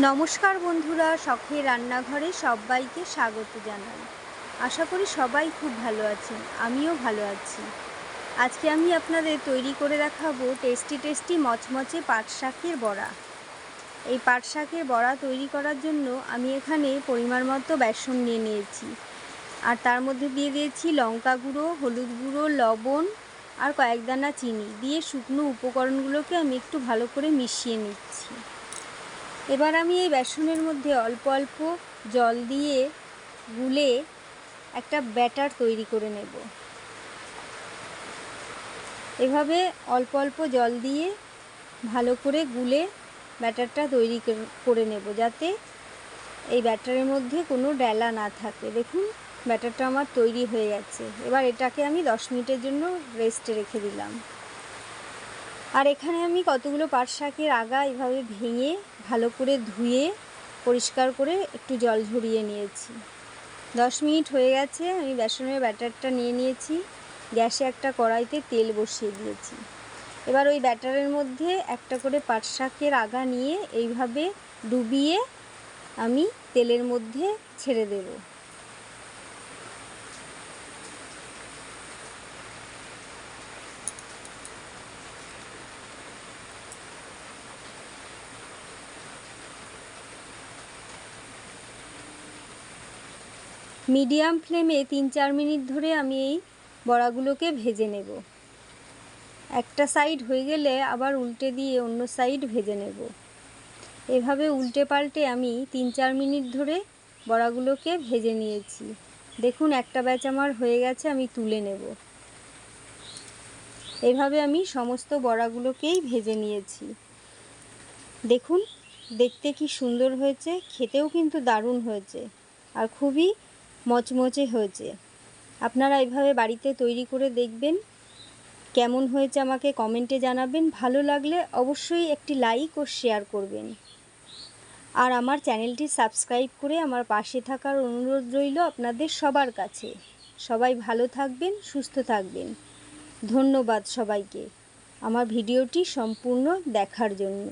নমস্কার বন্ধুরা, শখের রান্নাঘরে সবাইকে স্বাগত জানাই। আশা করি সবাই খুব ভালো আছেন, আমিও ভালো আছি। আজকে আমি আপনাদের তৈরি করে দেখাবো টেস্টি মচমচে পাট শাকের বড়া। এই পাট শাকের বড়া তৈরি করার জন্য আমি এখানে পরিমাণ মতো বেসন নিয়ে নিয়েছি, আর তার মধ্যে দিয়ে দিয়েছি লঙ্কা গুঁড়ো, হলুদ গুঁড়ো, লবণ আর কয়েক দানা চিনি দিয়ে শুকনো উপকরণগুলোকে আমি একটু ভালো করে মিশিয়ে নিচ্ছি। এবার আমি এই বেসনের মধ্যে অল্প অল্প জল দিয়ে গুলে একটা ব্যাটার তৈরি করে নেব। এভাবে অল্প অল্প জল দিয়ে ভালো করে গুলে ব্যাটারটা তৈরি করে নেব, যাতে এই ব্যাটারের মধ্যে কোনো ডেলা না থাকে। দেখুন, ব্যাটারটা আমার তৈরি হয়ে গেছে। এবার এটাকে আমি 10 মিনিটের জন্য রেস্টে রেখে দিলাম। আর এখানে আমি কতগুলো পাট শাকের আগা এভাবে ভেঙে ভালো করে ধুয়ে পরিষ্কার করে একটু জল ঝরিয়ে নিয়েছি। 10 মিনিট হয়ে গেছে। আমি বেসনের ব্যাটারটা নিয়ে নিয়েছি, গ্যাসে একটা কড়াইতে তেল বসিয়ে দিয়েছি। এবার ওই ব্যাটারের মধ্যে একটা করে পাট শাকের আগা নিয়ে এইভাবে ডুবিয়ে আমি তেলের মধ্যে ছেড়ে দেব। মিডিয়াম ফ্লেমে 3-4 মিনিট ধরে আমি এই বড়াগুলোকে ভেজে নেব। একটা সাইড হয়ে গেলে আবার উল্টে দিয়ে অন্য সাইড ভেজে নেব। এভাবে উল্টে পাল্টে আমি 3-4 মিনিট ধরে বড়াগুলোকে ভেজে নিয়েছি। দেখুন, একটা ব্যাচ আমার হয়ে গেছে, আমি তুলে নেব। এভাবে আমি সমস্ত বড়াগুলোকেই ভেজে নিয়েছি। দেখুন, দেখতে কি সুন্দর হয়েছে, খেতেও কিন্তু দারুণ হয়েছে আর খুবই মচমচে হয়েছে। আপনারা এভাবে বাড়িতে তৈরি করে দেখবেন। কেমন হয়েছে আমাকে কমেন্টে জানাবেন। ভালো লাগলে অবশ্যই একটি লাইক ও শেয়ার করবেন। আর আমার চ্যানেলটি সাবস্ক্রাইব করে আমার পাশে থাকার অনুরোধ রইল আপনাদের সবার কাছে। সবাই ভালো থাকবেন, সুস্থ থাকবেন। ধন্যবাদ সবাইকে আমার ভিডিওটি সম্পূর্ণ দেখার জন্য।